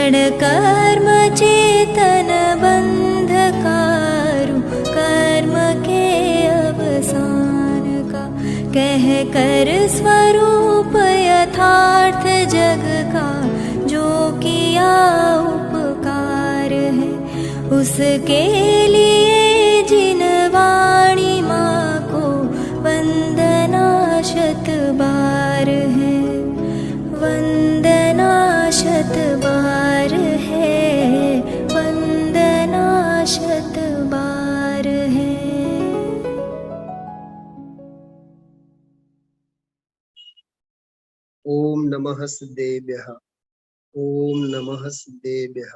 क्षण कर्म चेतन बंधकारु कर्म के अवसान का, कह कर स्वरूप यथार्थ जग का जो किया उपकार है, उसके लिए जिन वाणी माँ को वंदना शत बार है, वंदना शत बार है, वंदना शत बार है। ओम नमः सिद्धेभ्यः, ओम नमः सिद्धेभ्यः,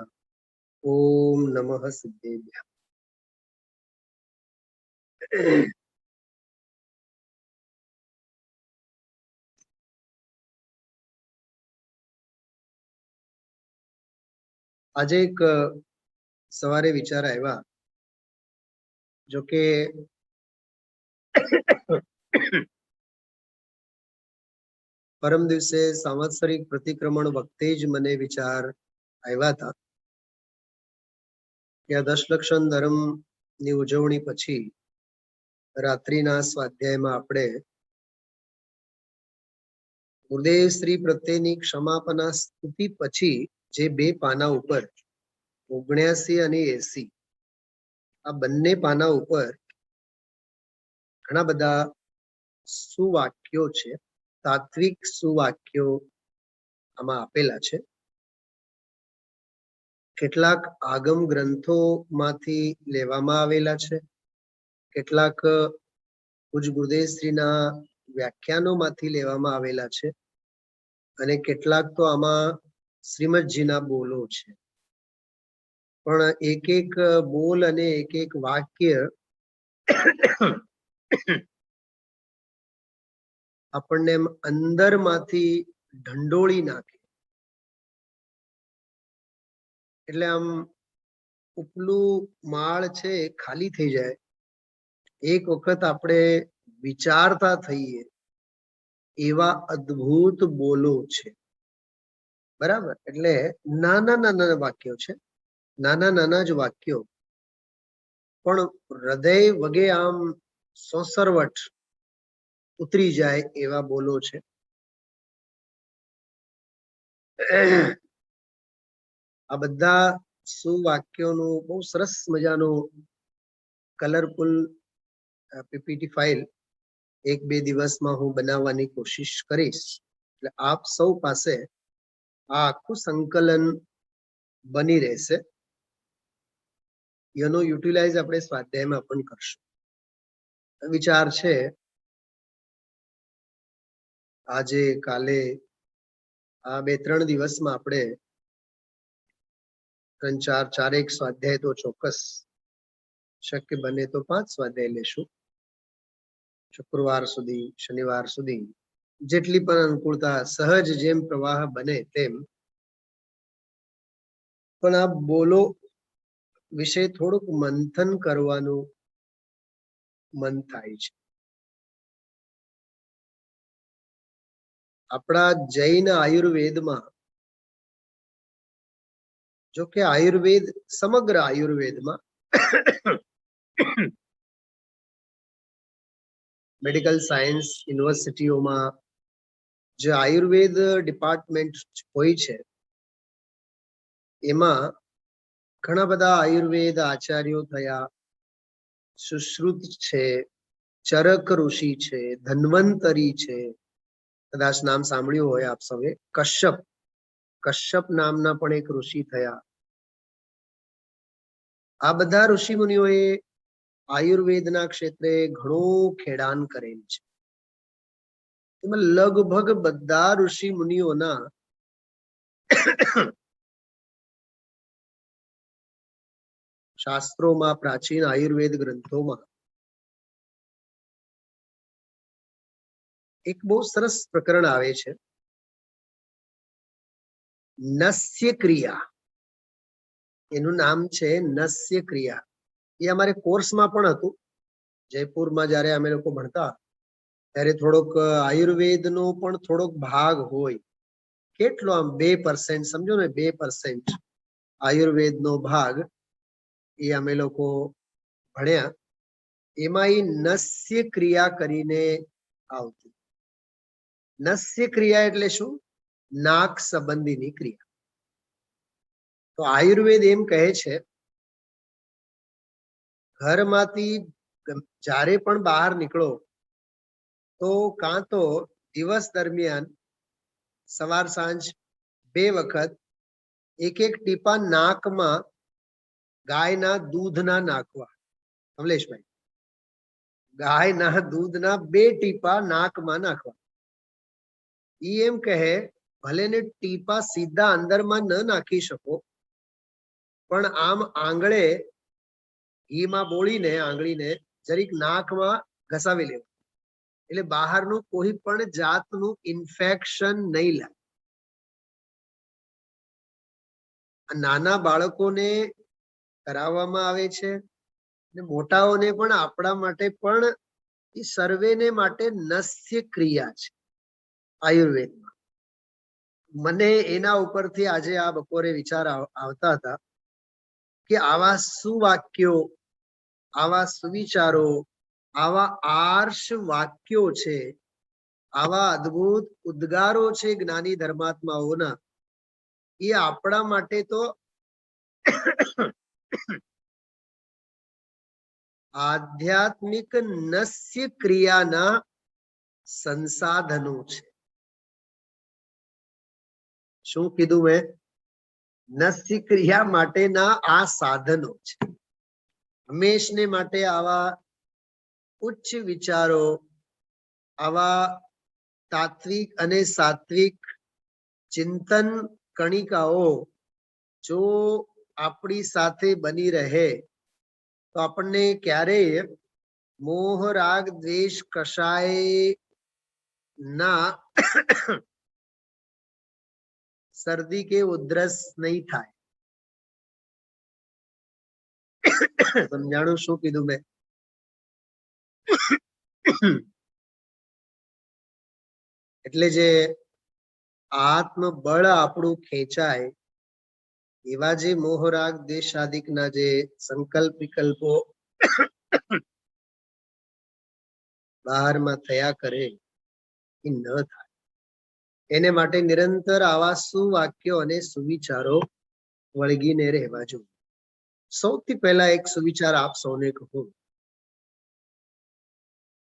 ओम नमः सिद्धेभ्यः। आज एक सवारे विचार आया जो के परम दिवसे सांवत्सरिक प्रतिक्रमण वखते ज मने विचार आव्या था कि आ दशलक्षण धर्म नी उजवणी पछी रात्रिना स्वाध्यायमां आपणे गुरुदेव श्री प्रत्येनी क्षमापना स्तुति पछी जे बे पाना उपर 79 અને 80 आ बंने पाना उपर घणा बधा सुवाक्यो छे, तात्विक सुवाक्यो आमां आपेला छे। કેટલાક આગમ ગ્રંથોમાંથી લેવામાં આવેલા છે, કેટલાક પૂજ્ય ગુરુદેવ શ્રીના વ્યાખ્યાનોમાંથી લેવામાં આવેલા છે અને કેટલાક તો આમાં શ્રીમદજીના બોલો છે। પણ એક એક બોલ અને એક એક વાક્ય આપણને અંદરમાંથી ઢંઢોળી નાખે। એટલે આમ ઉપલું માળ છે ખાલી થઈ જાય। એક વખત આપણે વિચારતા થઈએ એવા અદ્ભુત બોલો છે, બરાબર। એટલે નાના નાના વાક્યો છે, નાના નાના જ વાક્યો, પણ હૃદય વગે આમ સોસરવટ ઉતરી જાય એવા બોલો છે। આ બધા સુવાક્યોનું બહુ સરસ મજાનું કલરફુલ પીપીટી ફાઇલ એક બે દિવસમાં હું બનાવવાની કોશિશ કરીશ। એટલે આપ સૌ પાસે આ આખું સંકલન બની રહેશે। એનો યુટિલાઇઝ આપણે સ્વાધ્યાયમાં પણ કરશું। વિચાર છે આજે કાલે આ 2-3 દિવસમાં આપણે 3-4 સ્વાધ્યાય તો ચોક્કસ, શક્ય બને તો 5 સ્વાધ્યાય લેશું। શુક્રવાર સુધી, શનિવાર સુધી, જેટલી પણ અનુકૂળતા, સહજ જેમ પ્રવાહ બને તેમ। પણ આ બોલો વિશે થોડુંક મંથન કરવાનું મન થાય છે। આપણા જૈન આયુર્વેદમાં, જો કે આયુર્વેદ સમગ્ર આયુર્વેદમાં મેડિકલ સાયન્સ યુનિવર્સિટીઓમાં જે આયુર્વેદ ડિપાર્ટમેન્ટ હોય છે એમાં ઘણા બધા આયુર્વેદ આચાર્યો થયા। સુશ્રુત છે, ચરક ઋષિ છે, ધન્વંતરી છે, કદાચ નામ સાંભળ્યું હોય આપ સૌએ। કશ્યપ, કશ્યપ નામના પણ એક ઋષિ થયા। આ બધા ઋષિ મુનિઓએ આયુર્વેદના ક્ષેત્રે ઘણું ખેડાણ કરેલ છે। એમાં લગભગ બધા ઋષિ મુનિઓના શાસ્ત્રોમાં, પ્રાચીન આયુર્વેદ ગ્રંથોમાં એક બહુ સરસ પ્રકરણ આવે છે, નસ્ય ક્રિયા। એનું નામ છે નસ્ય ક્રિયા। એ અમારે કોર્સમાં પણ હતું। જયપુરમાં જ્યારે અમે લોકો ભણતા ત્યારે થોડોક આયુર્વેદનો પણ થોડોક ભાગ હોય। કેટલો આમ 2%, સમજો ને 2% આયુર્વેદનો ભાગ એ અમે લોકો ભણ્યા. એમાં એ નસ્ય ક્રિયા કરીને આવતી. નસ્ય ક્રિયા એટલે શું? નાક સંબંધીની ક્રિયા. તો આયુર્વેદ એમ કહે છે ઘરમાંથી જ્યારે પણ બહાર નીકળો તો કાં તો દિવસ દરમિયાન સવાર સાંજ 2 વખત એક ટીપા નાકમાં ગાયના દૂધના નાખવા. કમલેશભાઈ, ગાયના દૂધના 2 ટીપા નાકમાં નાખવા. ઈ એમ કહે ભલે ને ટીપા સીધા અંદરમાં ન નાખી શકો, પણ આમ આંગળે ઘીમાં બોળીને આંગળીને જરીક નાકમાં ઘસાવી લેવું, એટલે બહારનું કોઈ પણ જાતનું ઇન્ફેક્શન નહીં લાગે. નાના બાળકોને કરાવવામાં આવે છે અને મોટાઓને પણ. આપણા માટે પણ એ સર્વેને માટે નસ્ય ક્રિયા છે આયુર્વેદમાં. મને એના ઉપરથી આજે આ બપોરે વિચાર આવતા હતા કે આવા સુવાક્યો, આવા સુવિચારો, આવા આર્ષ વાક્યો છે, આવા અદ્ભુત ઉદ્ગારો છે જ્ઞાની ધર્માત્માઓના, એ આપણા માટે તો આધ્યાત્મિક નસ્ય ક્રિયાના સંસાધનો છે. શું કીધું મેં? નસ્ય ક્રિયા માટેના આ સાધનો છે. હંમેશને માટે આવા ઉચ્ચ વિચારો, આવા તાત્વિક અને સાત્વિક ચિંતન કણિકાઓ જો આપણી સાથે બની રહે તો આપણને ક્યારેય મોહ રાગ દ્વેષ કશાય ના શરદી કે ઉધરસ નહીં થાય. સમજાણું શું કીધું મેં? એટલે જે આત્મબળ આપણું ખેંચાય એવા જે મોહરાગ દેશાદિકના જે સંકલ્પ વિકલ્પો બહારમાં થયા કરે એ ન થાય. એને માટે નિરંતર આવા સુવાક્યો અને સુવિચારો વળગીને રહેવા જોઈએ. સૌથી પહેલા એક સુવિચાર આપ સૌને કહું.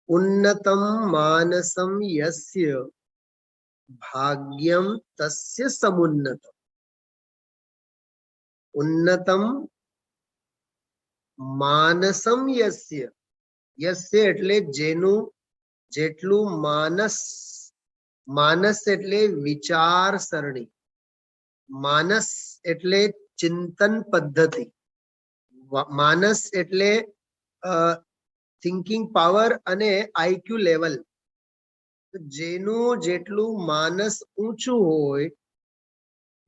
ઉન્નતમ માનસમ યસ્ય ભાગ્યમ તસ્ય સમુન્નતમ. ઉન્નતમ માનસમ યસ્ય. યસ્ય એટલે જેનું, જેટલું માનસ. માનસ એટલે વિચાર સરણી, માનસ એટલે ચિંતન પદ્ધતિ, માનસ એટલે થિંકિંગ પાવર અને આઈક્યુ લેવલ. જેનું જેટલું માનસ ઊંચું હોય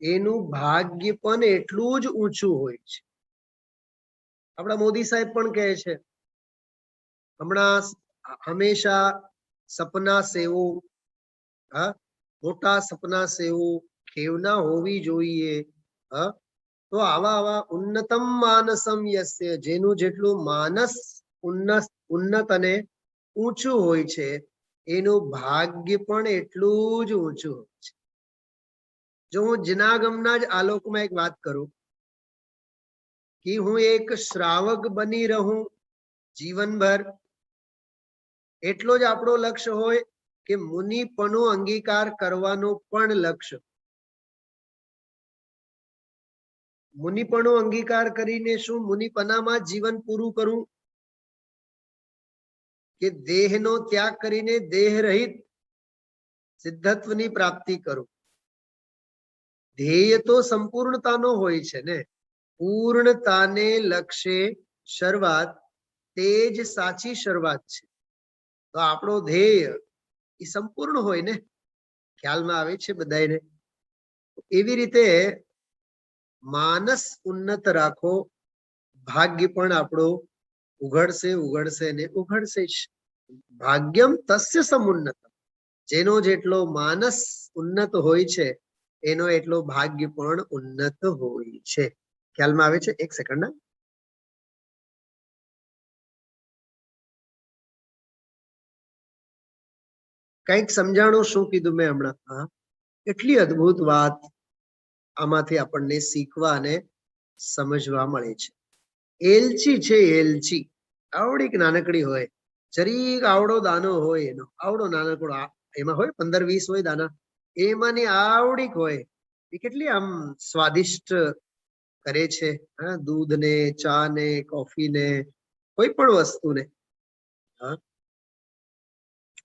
એનું ભાગ્ય પણ એટલું જ ઊંચું હોય છે. આપણા મોદી સાહેબ પણ કહે છે હમણાં હંમેશા સપના સેવો, મોટા સપના સેવો, ખેવના હોવી જોઈએ. તો આવા ઉન્નતમ માનસમ યસ્ય, જેનું જેટલું માનસ ઉન્નત અને ઊંચું હોય છે એનું ભાગ્ય પણ એટલું જ ઊંચું હોય છે. જો હું જનાગમના જ આલોકમાં એક વાત કરું કે હું એક શ્રાવક બની રહું જીવનભર, એટલો જ આપણો લક્ષ્ય હોય કે મુનિપણો અંગીકાર કરવાનો પણ લક્ષ્ય. મુનિપણો અંગીકાર કરીને શું મુનિપનામાં જીવન પૂરું કરું કે દેહનો ત્યાગ કરીને દેહ રહિત સિદ્ધત્વની પ્રાપ્તિ કરું? ધ્યેય તો સંપૂર્ણતાનો હોય છે ને. પૂર્ણતાને લક્ષ્ય શરૂઆત, તે જ સાચી શરૂઆત છે. તો આપણો ધ્યેય એ સંપૂર્ણ હોય ને. ખ્યાલમાં આવે છે બધાને? એવી રીતે માનસ ઉન્નત રાખો, ભાગ્ય પણ આપણો ઉઘડશે ઉઘડશે ને ઉઘડશે જ. ભાગ્યમ તસ્ય સમુન્નત. જેનો જેટલો માનસ ઉન્નત હોય છે એનો એટલો ભાગ્ય પણ ઉન્નત હોય છે. ખ્યાલમાં આવે છે? એક સેકન્ડ. કઈક સમજાણું શું કીધું મેં હમણાં? હા, એટલી અદ્ભુત વાત આમાંથી આપણને શીખવા અને સમજવા મળે છે. એલચી છે, એલચી આવડીક નાનકડી હોય, જરીક આવડો દાનો હોય, એનો આવડો નાનકડો, એમાં હોય 15-20 હોય દાના, એમાંની આવડીક હોય, એ કેટલી આમ સ્વાદિષ્ટ કરે છે. હા, દૂધ ને, ચા ને, કોફી ને, કોઈ પણ વસ્તુને. હા,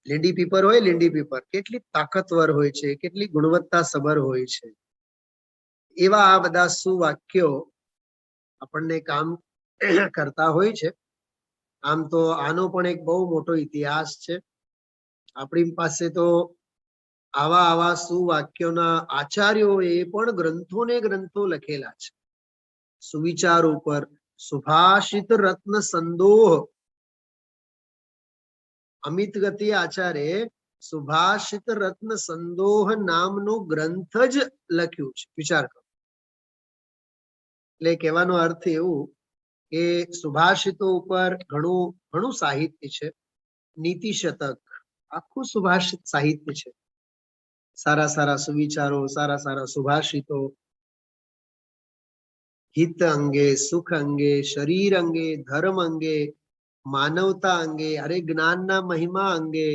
લીંડી પીપર હોય, લીંડી પીપર કેટલી તાકતવર હોય છે, કેટલી ગુણવત્તા સભર હોય છે. એવા આ બધા સુવાક્યો આપણને કામ કરતા હોય છે. આમ તો આનો પણ એક બહુ મોટો ઇતિહાસ છે. આપણી પાસે તો આવા સુવાક્યોના આચાર્યોએ પણ ગ્રંથોને ગ્રંથો લખેલા છે. સુવિચાર ઉપર સુભાષિત રત્ન સંદોહ, અમિત ગતિ આચાર્ય સુભાષિત રત્ન સંદોહ નામનો ગ્રંથ જ લખ્યું છે. વિચાર કરો. એટલે કહેવાનો અર્થ એવું કે સુભાષિતો ઉપર ઘણું સાહિત્ય છે. નીતિ શતક આખું સુભાષિત સાહિત્ય છે. સારા સારા સુવિચારો, સારા સારા સુભાષિતો, હિત અંગે, સુખ અંગે, શરીર અંગે, ધર્મ અંગે, માનવતા અંગે, અરે જ્ઞાનના મહિમા અંગે,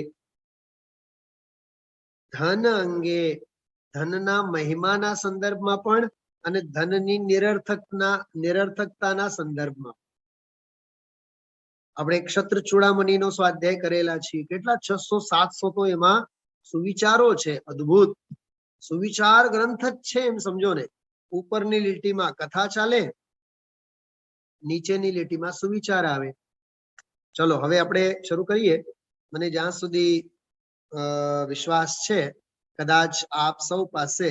ધન અંગે, ધનના મહિમાના સંદર્ભમાં પણ અને ધનની નિરર્થકતાના સંદર્ભમાં. આપણે ક્ષત્ર ચૂડામણીનો સ્વાધ્યાય કરેલા છીએ. કેટલા 600-700 તો એમાં સુવિચારો છે. અદ્ભુત સુવિચાર ગ્રંથ જ છે, એમ સમજો ને. ઉપરની લીટીમાં કથા ચાલે, નીચેની લીટીમાં સુવિચાર આવે. ચલો હવે આપણે શરૂ કરીએ. મને જ્યાં સુધી વિશ્વાસ છે, કદાચ આપ સૌ પાસે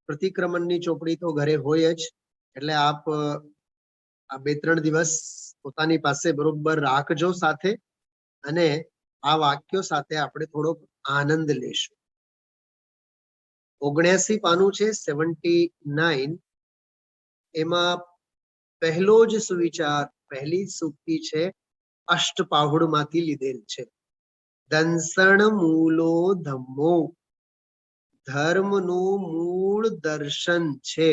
પ્રતિક્રમણની ચોપડી તો ઘરે હોય જ, એટલે આપ આ 2-3 દિવસ પોતાની પાસે બરોબર રાખજો સાથે, અને આ વાક્યો સાથે આપણે થોડોક આનંદ લેશું. 79 પાનું છે, 79. એમાં પહેલો જ સુવિચાર, પહેલી સૂક્તિ છે, અષ્ટપાહુડ માંથી લીધેલ છે. દંસણ મૂલો ધમ્મો, ધર્મનું મૂળ દર્શન છે.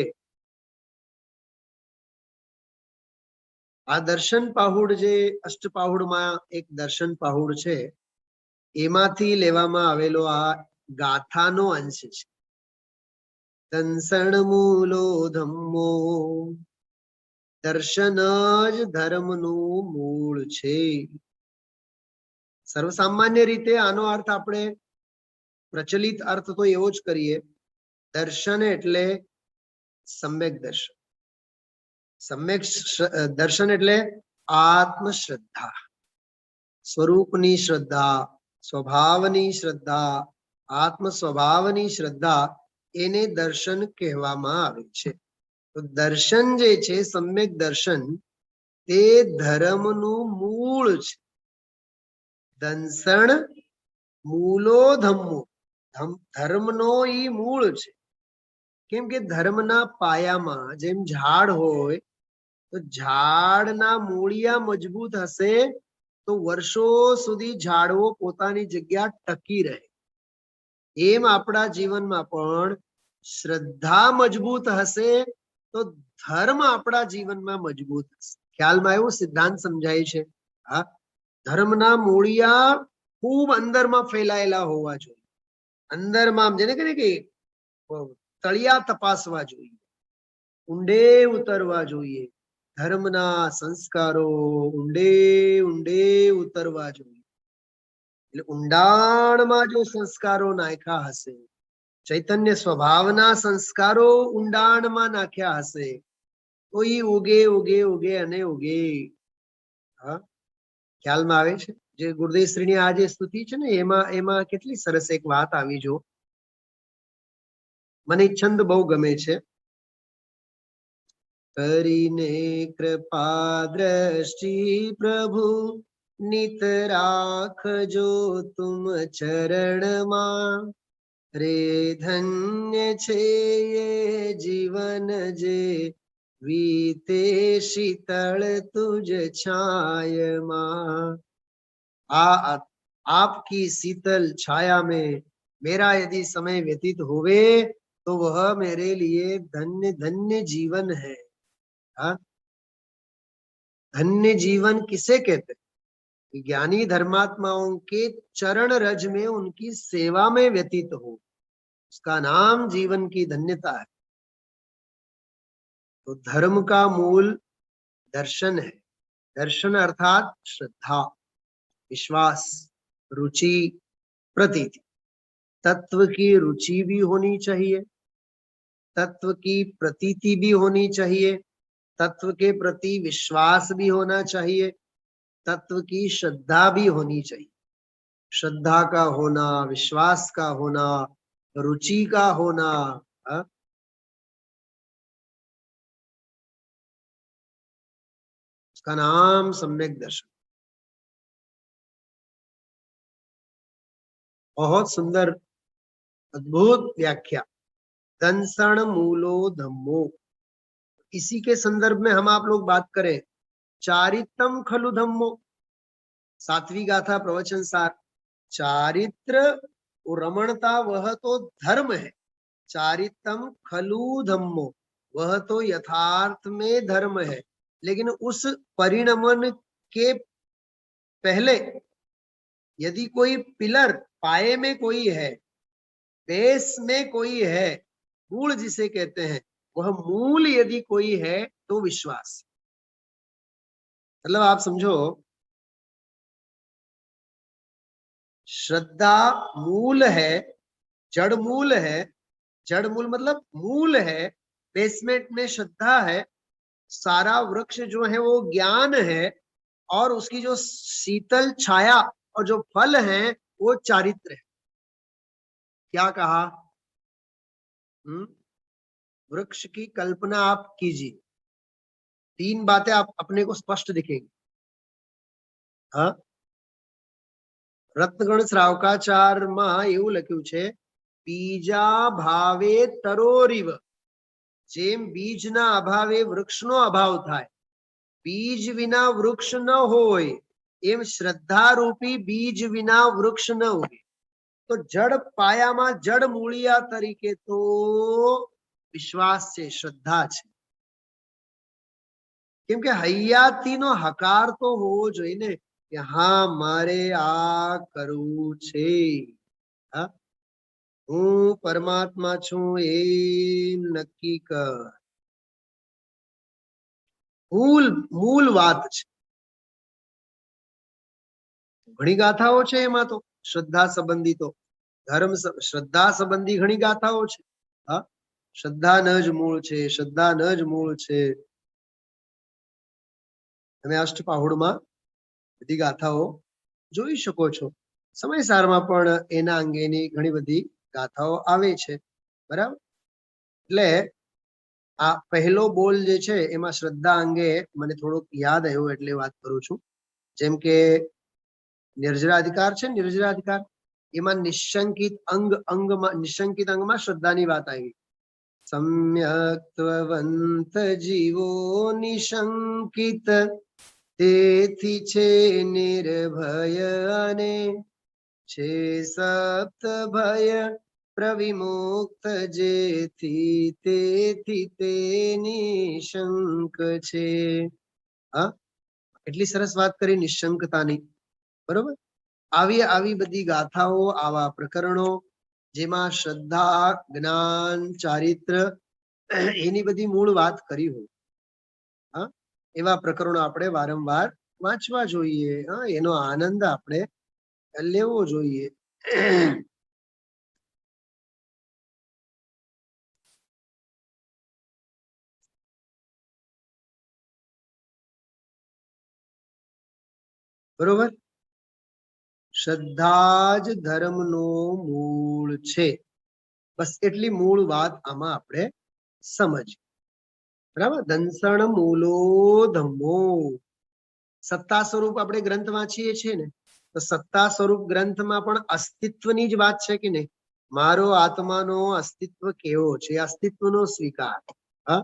આ દર્શન પાહુડ, જે અષ્ટપાહુડમાં એક દર્શન પાહુડ છે, એમાંથી લેવામાં આવેલો આ ગાથાનો અંશ છે. દંસણ મૂલો ધમ્મો, દર્શન જ ધર્મનું મૂળ છે. સર્વસામાન્ય રીતે આનો અર્થ આપણે પ્રચલિત અર્થ તો એવો જ કરીએ. દર્શન એટલે સમ્યક દર્શન. સમ્યક દર્શન એટલે આત્મશ્રદ્ધા, સ્વરૂપની શ્રદ્ધા, સ્વભાવની શ્રદ્ધા, આત્મ સ્વભાવની શ્રદ્ધા, એને દર્શન કહેવામાં આવે છે. તો દર્શન જે છે, સમ્યક દર્શન, તે ધર્મનું મૂળ છે. દંસણ મૂલો ધમ્મો, ધર્મનો ઈ મૂળ છે. કેમ કે ધર્મના પાયામાં જેમ ઝાડ હોય, તો ઝાડના મૂળિયા મજબૂત હશે તો વર્ષો સુધી ઝાડવો પોતાની જગ્યા ટકી રહે. એમ આપણા જીવનમાં પણ શ્રદ્ધા મજબૂત હશે તો ધર્મ આપણા જીવનમાં મજબૂત હશે. ખ્યાલમાં એવું સિદ્ધાંત સમજાય છે. હા, ધર્મના મૂળિયા ખૂબ અંદરમાં ફેલાયેલા હોવા જોઈએ. અંદરમાં આમ જેને કહે કે તળિયા તપાસવા જોઈએ, ઊંડે ઉતરવા જોઈએ. ધર્મના સંસ્કારો ઊંડે ઉતરવા જોઈએ. એટલે ઊંડાણમાં જો સંસ્કારો નાખ્યા હશે, ચૈતન્ય સ્વભાવના સંસ્કારો ઊંડાણમાં નાખ્યા હશે, તો એ ઉગે અને ઉગે. હા, ખ્યાલમાં આવે છે? જે ગુરુદેવ શ્રીની આ જે સ્તુતિ છે ને, એમાં કેટલી સરસ એક વાત આવી. જો મને છંદ બહુ ગમે છે. કરીને કૃપા દ્રષ્ટિ પ્રભુ નિત રાખજો તુમ ચરણમાં, રે ધન્ય છે એ જીવન જે વીતે શીતળ તુજ छाया आपकी शीतल छाया में मेरा यदि समय व्यतीत होवे तो वह मेरे लिए धन्य धन्य जीवन है। हाँ, धन्य जीवन किसे कहते हैं? ज्ञानी धर्मात्माओं के चरण रज में उनकी सेवा में व्यतीत हो, उसका नाम जीवन की धन्यता है। तो धर्म का मूल दर्शन है। दर्शन अर्थात श्रद्धा, विश्वास, रुचि, प्रतीति। तत्व की रुचि भी होनी चाहिए, तत्व की प्रतीति भी होनी चाहिए, तत्व के प्रति विश्वास भी होना चाहिए, तत्व की श्रद्धा भी होनी चाहिए। श्रद्धा का होना, विश्वास का होना, रुचि का होना, उसका नाम सम्यक दर्शन। बहुत सुंदर अद्भुत व्याख्या। दंसण मूलो धम्मो, इसी के संदर्भ में हम आप लोग बात करें। चारित्रम खलु धम्मो, 7वीं गाथा प्रवचन सार। चारित्र रमणता वह तो धर्म है। चारित्रम खलु धम्मो, वह तो यथार्थ में धर्म है, लेकिन उस परिणमन के पहले यदि कोई पिलर, पाए में कोई है, बेस में कोई है, मूल जिसे कहते हैं, वह मूल यदि कोई है तो विश्वास। मतलब आप समझो, श्रद्धा मूल है, जड़ मूल है। जड़ मूल मतलब मूल है, बेसमेंट में श्रद्धा है। सारा वृक्ष जो है वो ज्ञान है, और उसकी जो शीतल छाया और जो फल है वो चारित्र है। क्या कहा? वृक्ष की कल्पना आप कीजिए, 3 बातें आप अपने को स्पष्ट दिखेंगी। हाँ, रत्नगण श्रावकाचार માં એવું લખ્યું છે, બીજા ભાવે તરોરીવ, જેમ બીજના અભાવે વૃક્ષનો અભાવ થાય, બીજ વિના વૃક્ષ ન હોય, એમ શ્રદ્ધા રૂપી બીજ વિના વૃક્ષ ન હોય। તો જડ પાયામાં જડ મૂળિયા તરીકે તો વિશ્વાસ છે, શ્રદ્ધા છે। કેમ કે હૈયાતીનો હકાર તો હોવો જોઈએ ને, કે હા મારે આ કરવું છે, હું પરમાત્મા છું એમ નક્કી કર। મૂળ વાત છે। ઘણી ગાથાઓ છે એમાં તો શ્રદ્ધા સંબંધી, તો ધર્મ શ્રદ્ધા સંબંધી ઘણી ગાથાઓ છે। હા, શ્રદ્ધા ન જ મૂળ છે, શ્રદ્ધા ન જ મૂળ છે। તમે અષ્ટપાહુડમાં બધી ગાથાઓ જોઈ શકો છો। સમયસારમાં પણ એના અંગેની ઘણી બધી ગાથાઓ આવે છે, બરાબર। એટલે આ પહેલો બોલ જે છે એમાં શ્રદ્ધા અંગે મને થોડુંક યાદ આવ્યું એટલે વાત કરું છું। જેમ કે નિર્જરાધિકાર છે, નિર્જરાધિકાર એમાં નિશંકિત અંગમાં, નિશંકિત અંગમાં શ્રદ્ધાની વાત આવી। સમ્યક્ત્વવંત જીવો નિશંકિત, તેથી છે નિર્ભય અને છે સપ્ત ભય પ્રવિમુક્ત, જેથી તેથી તે નિશંક છે। હા, એટલી સરસ વાત કરી નિશંકતાની, બરોબર। આવી બધી ગાથાઓ, આવા પ્રકરણો જેમાં શ્રદ્ધા, જ્ઞાન, ચારિત્ર એની બધી મૂળ વાત કરી હોય, હા, એવા પ્રકરણો આપણે વારંવાર વાંચવા જોઈએ। હા, એનો આનંદ આપણે લેવો જોઈએ। બરોબર, શ્રદ્ધા જ ધર્મનો મૂળ છે। બસ એટલી મૂળ વાત આમાં આપણે સમજીએ, બરાબર। દંસણ મૂલો ધમ્મો, સત્તા સ્વરૂપ આપણે ગ્રંથ વાંચીએ છીએ ને, તો સત્તા સ્વરૂપ ગ્રંથમાં પણ અસ્તિત્વની જ વાત છે કે નહીં? મારો આત્માનો અસ્તિત્વ કેવો છે, અસ્તિત્વનો સ્વીકાર. હા,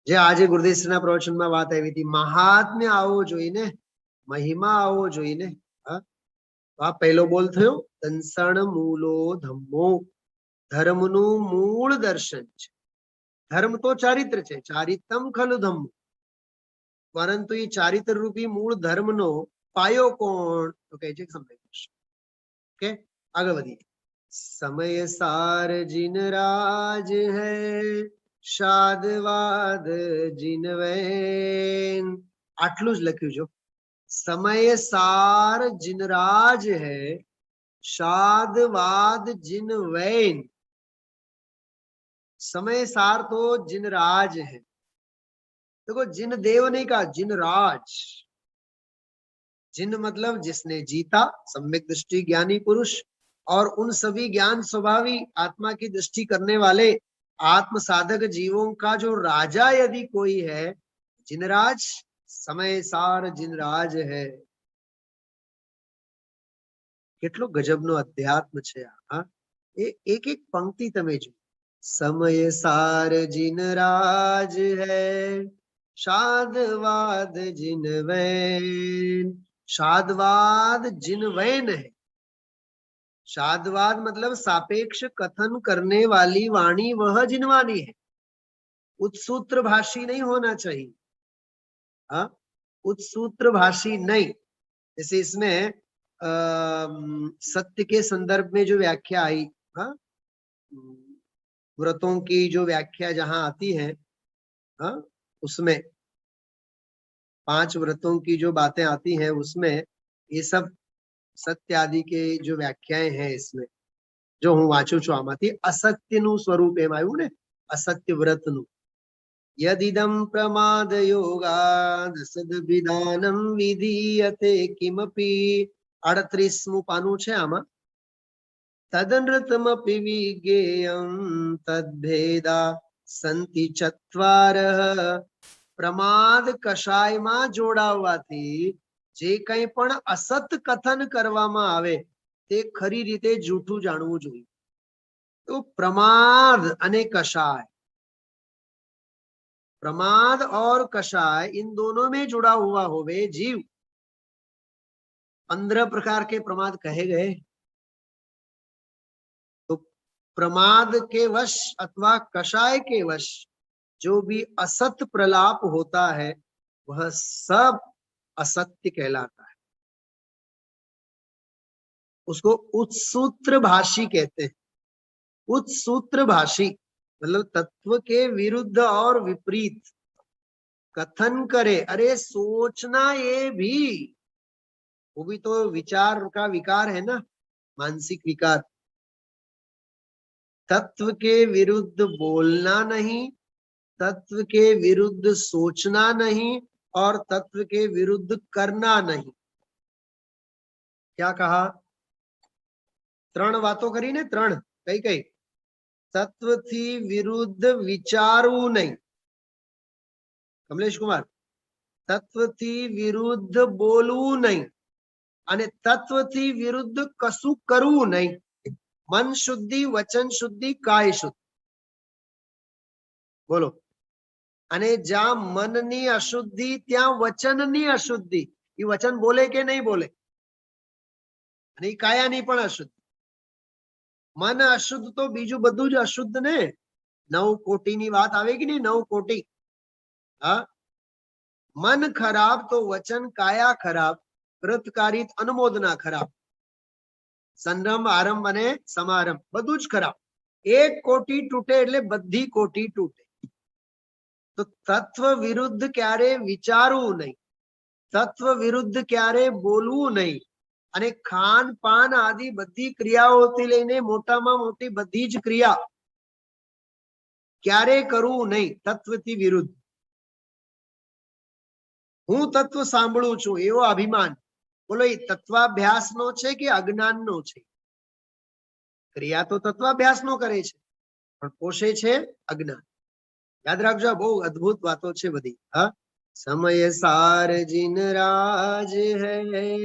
જે આજે ગુરુદેવના પ્રવચનમાં વાત આવી હતી, મહાત્મ્ય આવો જોઈને, મહિમા આવો જોઈને. હા, આ પહેલો બોલ થયો, દંસણ મૂલો ધમ્મો. ધર્મનું મૂળ દર્શન છે. ધર્મ તો ચારિત્ર છે, ચારિતમ ખલુ ધમ્મ. પરંતુ એ ચારિત્ર રૂપી મૂળ ધર્મનો પાયો કોણ? તો કહે છે સમય દર્શન. ઓકે, આગળ વધીએ. સમય સાર જીન રાજ હૈ, શાદવાદ જીનવૈન. આટલું જ લખ્યું જો. સમય સાર જીનરાજ હૈ, शादवाद जिनवैन. समय सार तो जिनराज है. देखो, जिन देव नहीं कहा, जिनराज. जिन मतलब जिसने जीता, सम्यक दृष्टि ज्ञानी पुरुष, और उन सभी ज्ञान स्वभावी आत्मा की दृष्टि करने वाले आत्म साधक जीवों का जो राजा यदि कोई है, जिनराज. समय सार जिनराज है. કેટલો ગજબનો અધ્યાત્મ છે આ. એ એક એક પંક્તિ તમે જો. સમય સાર જીન રાજ હૈ, શાદવાદ जिनवैन. शादवाद जिनवैन है. शादवाद मतलब सापेक्ष कथन करने वाली वाणी वह जिनवानी है. उत्सूत्र भाषी नहीं होना चाहिए. हाँ, उत्सूत्र भाषी नहीं. जैसे इसमें सत्य के संदर्भ में जो व्याख्या आई, हाँ, व्रतों की जो व्याख्या जहां आती है, हाँ, उसमें 5 व्रतों की जो बातें आती हैं, उसमें ये सब सत्य आदि के जो व्याख्याएं हैं, इसमें जो હું વાંચું છું આમાંથી અસત્યનું સ્વરૂપ એમ આવ્યું ને, અસત્ય વ્રતનું. યદિદમ પ્રમાદ યોગાદ સદવિધાનમ વિધીયતે કિમપી. 38મું પાનું છે આમાં. તદનૃતમપી વિજ્ઞેયં તદ્ભેદા સંતિ ચત્વારઃ. પ્રમાદ કષાયમાં જોડાવવાથી જે કંઈ પણ અસત કથન કરવામાં આવે તે ખરી રીતે જૂઠું જાણવું જોઈએ. તો પ્રમાદ અને કષાય, प्रमाद और कषाय, इन दोनों में जुड़ा हुआ होवे जीव. 15 प्रकार के प्रमाद कहे गए. तो प्रमाद के वश अथवा कषाय के वश जो भी असत प्रलाप होता है, वह सब असत्य कहलाता है. उसको उत्सूत्र भाषी कहते हैं. उत्सूत्र भाषी मतलब तत्व के विरुद्ध और विपरीत कथन करे. अरे सोचना ये भी, वो भी तो विचार का विकार है ना, मानसिक विकार. तत्व के विरुद्ध बोलना नहीं, तत्व के विरुद्ध सोचना नहीं, और तत्व के विरुद्ध करना नहीं. क्या कहा? 3 बातों करी ने. 3 कई कई? तत्वथी विरुद्ध विचारવું नहीं. कमलेश कुमार, तत्वथी विरुद्ध बोलવું नहीं, અને તત્વથી વિરુદ્ધ કશું કરવું નહીં. મન શુદ્ધિ, વચન શુદ્ધિ, કાય શુદ્ધિ. બોલો. અને જ્યાં મનની અશુદ્ધિ ત્યાં વચનની અશુદ્ધિ. એ વચન બોલે કે નહીં બોલે, અને એ કાયાની પણ અશુદ્ધિ. मन अशुद्ध तो बीजू बधु ज अशुद्ध ने. 9 कोटिनी बात आवे कि नहीं? 9 कोटि. हाँ, मन खराब तो वचन काया खराब, कृतकारित अनुमोदना खराब, संरम आरंभ અને સમારંભ બધું જ ખરાબ. 1 कोटि તૂટે એટલે બધી कोटि તૂટે. તો તત્વ વિરુદ્ધ ક્યારે વિચારવું નહીં, તત્વ વિરુદ્ધ ક્યારે બોલવું નહીં, અને ખાન પાન આદि બધી ક્રિયાઓથી લઈને મોટામાં મોટી બધી જ ક્રિયા ક્યારે કરવું નહીં, તત્વથી વિરુદ્ધ. હું તત્વ સાંભળું છું એવો અભિમાન, બોલો એ તત્વાભ્યાસનો છે કે અજ્ઞાનનો છે? ક્રિયા તો તત્વાભ્યાસનો કરે છે, પણ પોષે છે અજ્ઞાન. યાદ રાખજો, બહુ અદ્ભુત વાતો છે બધી. હા, સમય સાર જીન રાજ હૈ,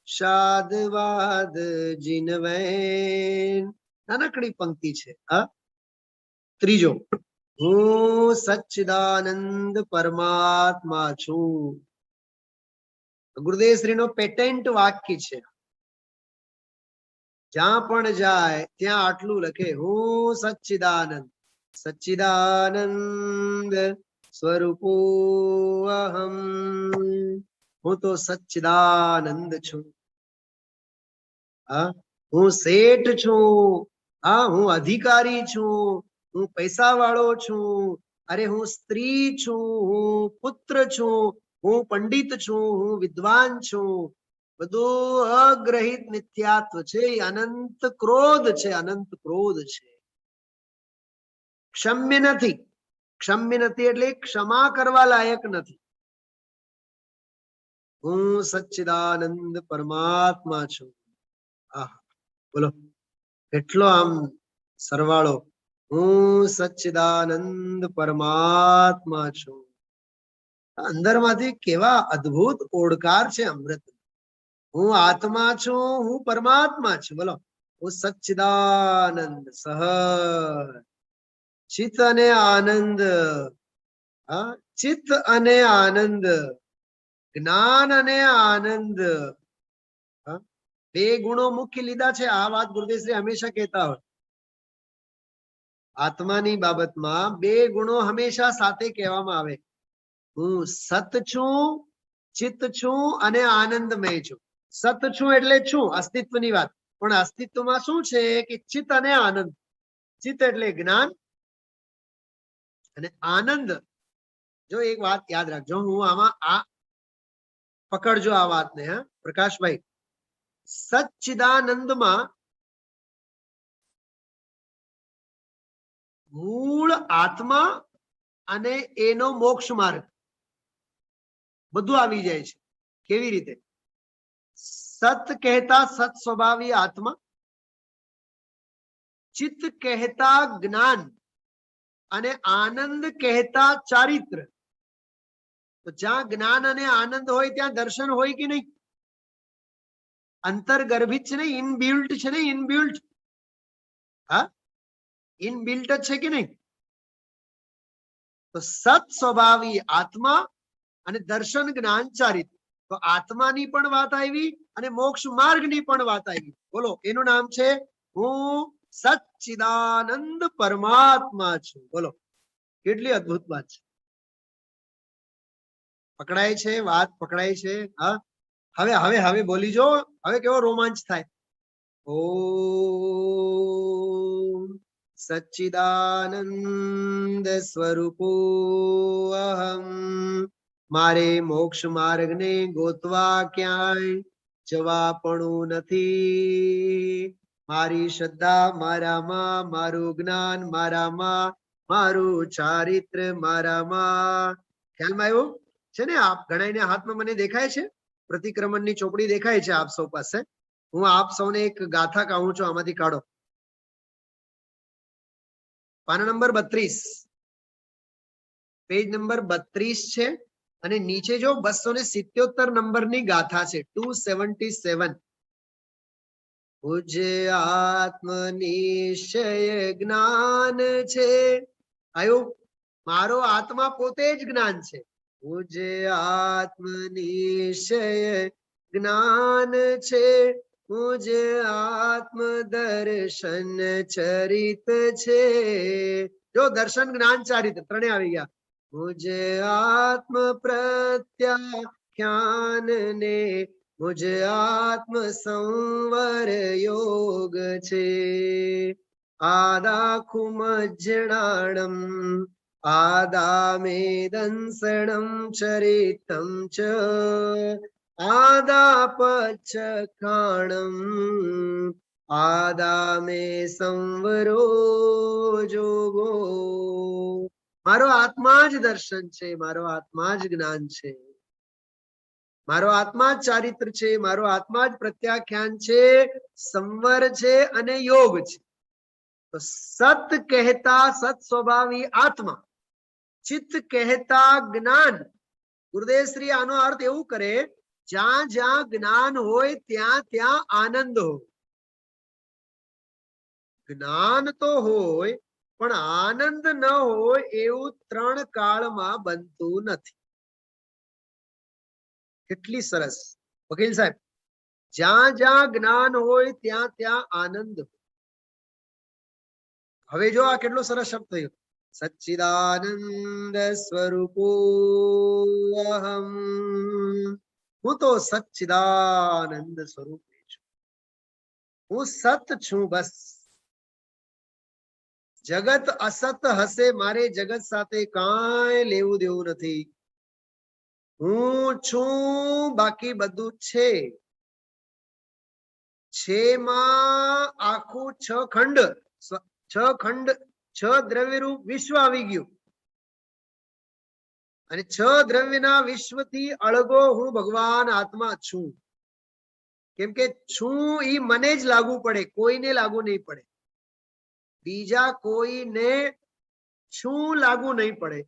शादवाद जिनवैन. નાનકડી પંક્તિ છે. હા, ત્રીજો, હું સચ્ચિદાનંદ પરમાત્મા છું. ગુરુદેવ શ્રી નો પેટેન્ટ વાક્ય છે. જ્યાં પણ જાય ત્યાં આટલું લખે, હું સચ્ચિદાનંદ, સચ્ચિદાનંદ સ્વરૂપો અહમ. હું તો સચ્ચિદાનંદ છું. હા, હું શેઠ છું. હા, હું અધિકારી છું. હું પૈસા વાળો છું. અરે હું સ્ત્રી છું, હું પુત્ર છું, હું પંડિત છું, હું વિદ્વાન છું. બધું અગ્રહિત નિત્યાત્વ છે. અનંત ક્રોધ છે, અનંત ક્રોધ છે. ક્ષમ્ય નથી. ક્ષમ્ય નથી એટલે ક્ષમા કરવા લાયક નથી. હું સચ્ચિદાનંદ પરમાત્મા છું. આહ, બોલો કેટલો આમ સરવાળો. હું સચ્ચિદાનંદ પરમાત્મા છું. અંદરમાંથી કેવા અદ્ભુત ઓડકાર છે અમૃત. હું આત્મા છું, હું પરમાત્મા છું. બોલો, હું સચ્ચિદાનંદ સહજ ચિત્ત અને આનંદ. હા, ચિત્ત અને આનંદ, જ્ઞાન અને આનંદ. બે ગુણો મુખ્ય લીધા છે. આ વાત ગુરુદેવ શ્રી હંમેશા કહેતા હોય. આત્માની બાબતમાં બે ગુણો હંમેશા સાથે કહેવામાં આવે. હું સત છું, ચિત્ત છું અને આનંદમય છું. સત છું એટલે છું, અસ્તિત્વની વાત. પણ અસ્તિત્વમાં શું છે કે ચિત્ત અને આનંદ. ચિત્ત એટલે જ્ઞાન અને આનંદ. જો એક વાત યાદ રાખજો, હું આમાં આ પકડજો આ વાતને. હા પ્રકાશભાઈ, સચ્ચિદાનંદમાં મૂળ આત્મા અને એનો મોક્ષ માર્ગ બધું આવી જાય છે. કેવી રીતે? સત કહેતા સત સ્વભાવી આત્મા, ચિત્ત કહેતા જ્ઞાન અને આનંદ કહેતા ચારિત્ર. તો જ્યાં જ્ઞાન અને આનંદ હોય ત્યાં દર્શન હોય કે નહીં? અંતર્ગર્ભિત છે ને, ઇનબિલ્ટ છે ને, ઇનબિલ્ટ. હા, ઇનબિલ્ટ જ છે કે નહીં? તો સત સ્વભાવી આત્મા અને દર્શન જ્ઞાન ચારિત્ર. તો આત્માની પણ વાત આવી અને મોક્ષ માર્ગની પણ વાત આવી. બોલો, એનું નામ છે હું સચ્ચિદાનંદ પરમાત્મા છું. બોલો, કેટલી અદ્ભુત વાત છે. પકડાય છે વાત? પકડાય છે? હા, હવે હવે હવે બોલી જો. હવે કેવો રોમાંચ થાય. ઓમ સચ્ચિદાનંદ સ્વરૂપો અહમ. મારે મોક્ષ માર્ગને ગોતવા ક્યાંય જવા પણ નથી. મારી શ્રદ્ધા મારામાં, મારું જ્ઞાન મારામાં, મારું ચારિત્ર મારામાં. ખ્યાલમાં આવ્યું છે ને? આપ ઘણાને હાથમાં મને દેખાય છે, પ્રતિક્રમણની ચોપડી દેખાય છે આપ સૌ પાસે. હું આપ સૌને એક ગાથા કહું છું, આમાંથી કાઢો. પાના નંબર 32, પેજ નંબર 32 છે અને નીચે જો 277 નંબરની ગાથા છે, 277. પૂજ્ય આત્મનિશ્ચય જ્ઞાન છે. આયો, મારો આત્મા પોતે જ જ્ઞાન છે. પૂજ્ય આત્મનિશ્ચય જ્ઞાન છે. પૂજ્ય આત્મ દર્શન ચરિત છે. જો દર્શન જ્ઞાન ચારિત્ર ત્રણે આવી ગયા. મુજે આત્મ પ્રત્યાખ્યાન ને મુજે આત્મ સંવર યોગ છે. આદાખુમ જણાણમ આદામે દંસણમ ચરિતમ ચ આદાપચખાણમ આદામે સંવરો જોગો. મારો આત્મા જ દર્શન છે, મારો આત્મા જ જ્ઞાન છે, મારો આત્મા જ ચારિત્ર છે, મારો આત્મા જ પ્રત્યાખ્યાન છે, સંવર છે અને યોગ છે. તો સત કહેતા સત સ્વભાવી આત્મા, ચિત્ત કહેતા જ્ઞાન. ગુરુદેવ શ્રી આનો અર્થ એવું કરે, જ્યાં જ્યાં જ્ઞાન હોય ત્યાં ત્યાં આનંદ હોય. જ્ઞાન તો હોય પણ આનંદ ન હોય એવું 3 કાળમાં બનતું નથી. કેટલી સરસ વકીલ સાહેબ. જ્યાં જ્યાં જ્ઞાન હોય ત્યાં ત્યાં આનંદ. હવે જો આ કેટલો સરસ શબ્દ થયો, સચ્ચિદાનંદ સ્વરૂપો અહમ. હું તો સચ્ચિદાનંદ સ્વરૂપ છું, હું સત છું. બસ જગત અસત હશે, મારે જગત સાથે કાંઈ લેવું દેવું નથી. હું છું, બાકી બધું છે. છેમાં આખું 6 ખંડ, 6 ખંડ, 6 દ્રવ્યરૂપ વિશ્વ આવી ગયું. અને 6 દ્રવ્યના વિશ્વથી અળગો હું ભગવાન આત્મા છું. કેમ કે છું ઈ મને જ લાગુ પડે, કોઈને લાગુ નહીં પડે. બીજા કોઈને શું લાગુ નહીં પડે.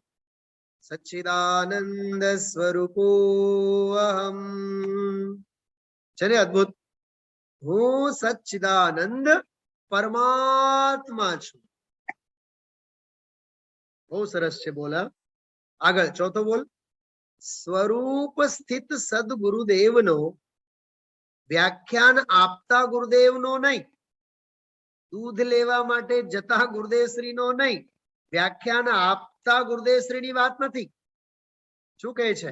સચ્ચિદાનંદ સ્વરૂપો અહમ. છે ને અદ્ભુત? હું સચ્ચિદાનંદ પરમાત્મા છું. બહુ સરસ છે. બોલા આગળ ચોથો બોલ. સ્વરૂપ સ્થિત સદગુરુદેવનો વ્યાખ્યાન આપતા ગુરુદેવનો નહીં, દૂધ લેવા માટે જતા ગુરુદેવશ્રીનો નહીં, વ્યાખ્યાન આપતા ગુરુદેવશ્રીની વાત નથી. શું કહે છે?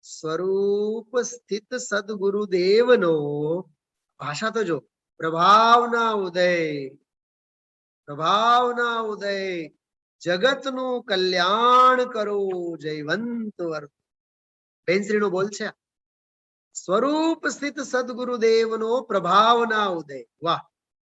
સ્વરૂપ સ્થિત સદગુરુદેવનો, ભાષા તો જો, પ્રભાવના ઉદય, પ્રભાવના ઉદય, જગતનું કલ્યાણ કરો, જયવંત વર્ત. બેનશ્રીનો બોલ છે. સ્વરૂપ સ્થિત સદગુરુદેવનો પ્રભાવના ઉદય. વાહ!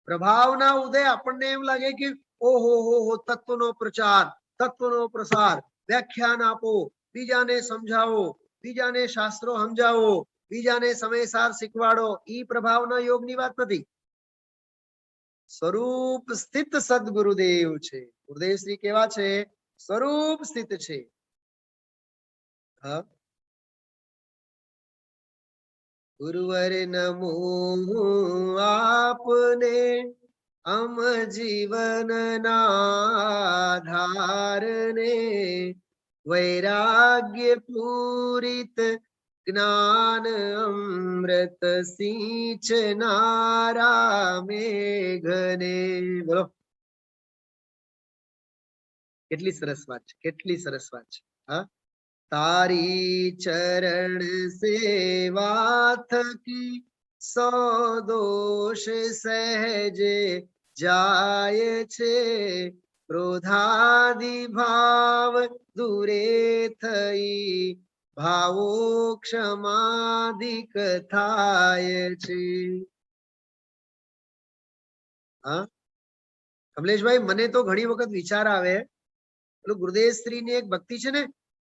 પ્રભાવના ઉદય. આપણને એમ લાગે કે ઓહો હો, તત્વનો પ્રચાર, તત્વનો પ્રસાર, વ્યાખ્યાન આપો, બીજાને સમજાવો, બીજાને શાસ્ત્રો સમજાવો, બીજાને સમયસાર શીખવાડો. ઈ પ્રભાવના યોગની વાત નથી. સ્વરૂપ સ્થિત સદગુરુદેવ છે. ગુરુદેવશ્રી કેવા છે? સ્વરૂપ સ્થિત છે. હા, ગુરુવર નમો આપને, અમ જીવન નાધારને, વૈરાગ્ય પૂરિત જ્ઞાન અમૃત સિંચનારા મેઘને. બોલો, કેટલી સરસ વાત છે, કેટલી સરસ વાત છે. હા, તારી ચરણ સેવા થકી સો દોષ સહેજે જાય છે, ક્રોધાદિ ભાવ દૂરે થઈ, ભાવો ક્ષમાધિક થાય છે. હા કમલેશભાઈ, મને તો ઘણી વખત વિચાર આવે, પેલું ગુરુદેવશ્રી ની એક ભક્તિ છે ને,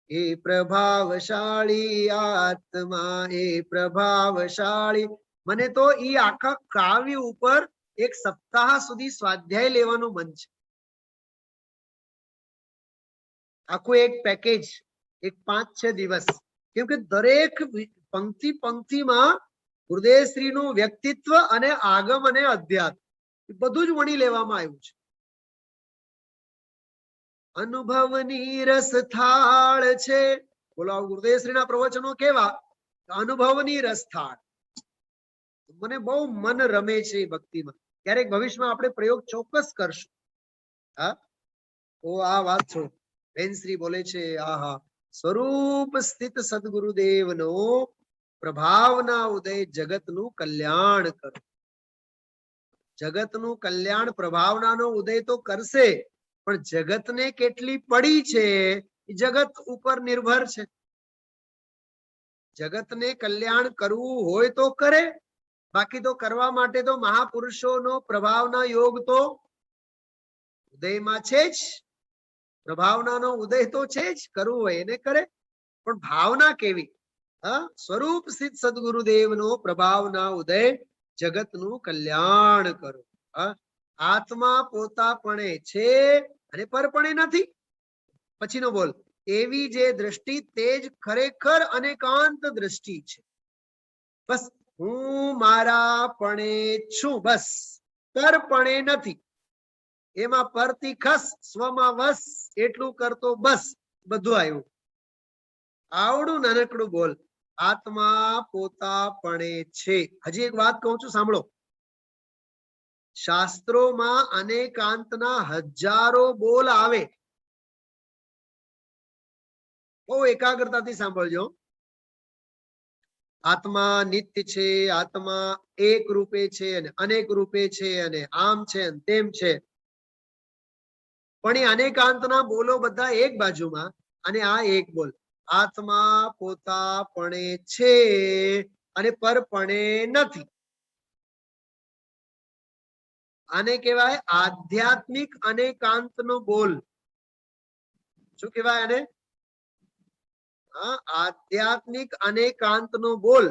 એ પ્રભાવશાળી આત્મા, એ પ્રભાવશાળી. મને તો ઈ આખા કાવ્ય ઉપર 1 સપ્તાહ સુધી સ્વાધ્યાય લેવાનું મન છે. આખું એક પેકેજ, એક 5-6 દિવસ. કેમ કે દરેક પંક્તિ પંક્તિમાં ગુરુદેવશ્રીનું વ્યક્તિત્વ અને આગમ અને અધ્યાત્મ બધું જ વણી લેવામાં આવ્યું છે. અનુભવની રસ થાળ છે. બોલો, ગુરુદેવશ્રીના પ્રવચનો કેવા? અનુભવની રસ થાળ. મને બહુ મન રમે છે એ ભક્તિમાં. ક્યારેક ભવિષ્યમાં આપણે પ્રયોગ ચોક્કસ કરશું. હા, તો આ વાત છો. બેનશ્રી બોલે છે, આહા, સ્વરૂપ સ્થિત સદગુરુદેવનો પ્રભાવના ઉદય, જગતનું કલ્યાણ કરો. જગતનું કલ્યાણ પ્રભાવનાનો ઉદય તો કરશે, પણ જગતને કેટલી પડી છે એ જગત ઉપર નિર્ભર છે. જગતને કલ્યાણ કરવું હોય તો કરે, બાકી તો કરવા માટે તો મહાપુરુષોનો પ્રભાવના યોગ તો ઉદયમાં છે જ. પ્રભાવનાનો ઉદય તો છે જ, કરવું હોય એને કરે, પણ ભાવના કેવી? હા, સ્વરૂપ સ્થિત સદગુરુદેવનો પ્રભાવના ઉદય, જગતનું કલ્યાણ કરો. હા, આત્મા પોતાપણે છે અને પરપણે નથી. પછીનો બોલ. એવી જે દ્રષ્ટિ તેજ ખરેખર અનેકાંત દ્રષ્ટિ છે. બસ હું મારા પણે છું, બસ પરપણે નથી. એમાં પરથી ખસ, સ્વમાં વસ, એટલું કરતો બસ, બધું આવ્યું. આવડું નાનકડું બોલ, આત્મા પોતાપણે છે. હજી એક વાત કહું છું, સાંભળો. શાસ્ત્રોમાં અનેકાંતના હજારો બોલ આવે. બહુ એકાગ્રતાથી સાંભળજો. આત્મા નિત્ય છે, આત્મા એક રૂપે છે અને અનેક રૂપે છે અને આમ છે અને તેમ છે. પણ એ અનેકાંતના બોલો બધા એક બાજુમાં અને આ એક બોલ, આત્મા પોતાપણે છે અને પરપણે નથી. આને કહેવાય આધ્યાત્મિક અનેકાંતનો બોલ. શું કહેવાય આને? આધ્યાત્મિક અનેકાંતનો બોલ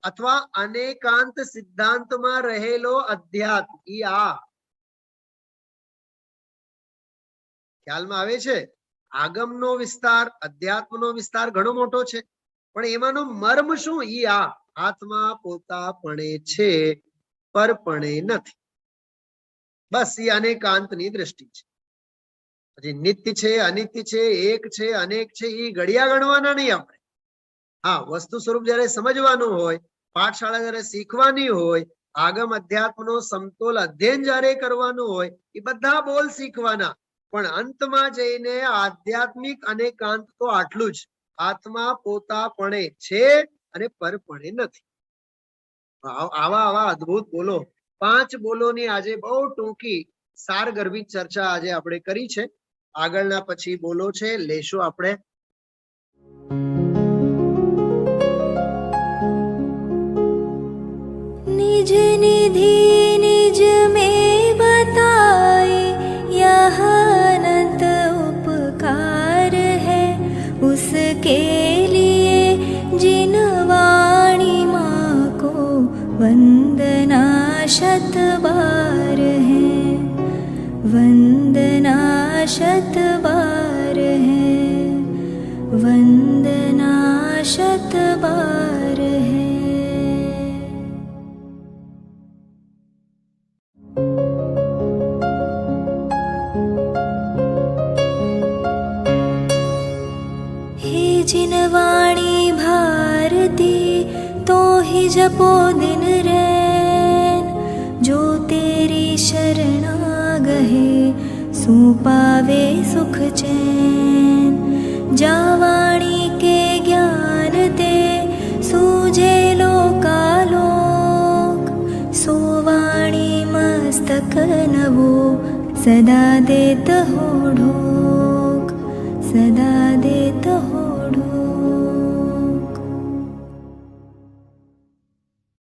અથવા અનેકાંત સિદ્ધાંતમાં રહેલો અધ્યાત્મ. ખ્યાલમાં આવે છે? આગમનો વિસ્તાર, અધ્યાત્મનો વિસ્તાર ઘણો મોટો છે, પણ એમાંનો મર્મ શું? આત્મા પોતાપણે છે, પરપણે નથી. બસ એ અનેકાંતની દ્રષ્ટિ છે. પછી નિત્ય છે, અનિત્ય છે, એક છે, અનેક છે, એ ઘડિયા ગણવાના નહીં આપણે. હા, વસ્તુ સ્વરૂપ જયારે સમજવાનું હોય, પાઠશાળા જયારે શીખવાની હોય, આગમ અધ્યાત્મનો સમતોલ અધ્યયન જયારે કરવાનું હોય, એ બધા બોલ શીખવાના. પણ અંતમાં જઈને આધ્યાત્મિક અનેકાંત તો આટલું જ, આત્મા પોતાપણે છે અને પરપણે નથી. આવા અદ્ભુત બોલો, 5 બોલોની આજે બહુ ટૂંકી સારગર્ભિત ચર્ચા આજે આપણે કરી છે. આગળના પછી બોલો છે, લેશું આપણે. निज निधि निज में बताए, यह अनंत उपकार है उसके लिए जिन वाणी माँ को वंदना शत बार है, वंदना शत बार है, वंदना शत बार है. जिन वाणी भारती तो ही जपो दिन रैन, जो तेरी शरणा गहे सो पावे सुख चैन. जा वाणी के ज्ञान ते सूझे लोकालोक, सो वाणी मस्तक नवो सदा देत हो ढोक, सदा देत हो ढोक.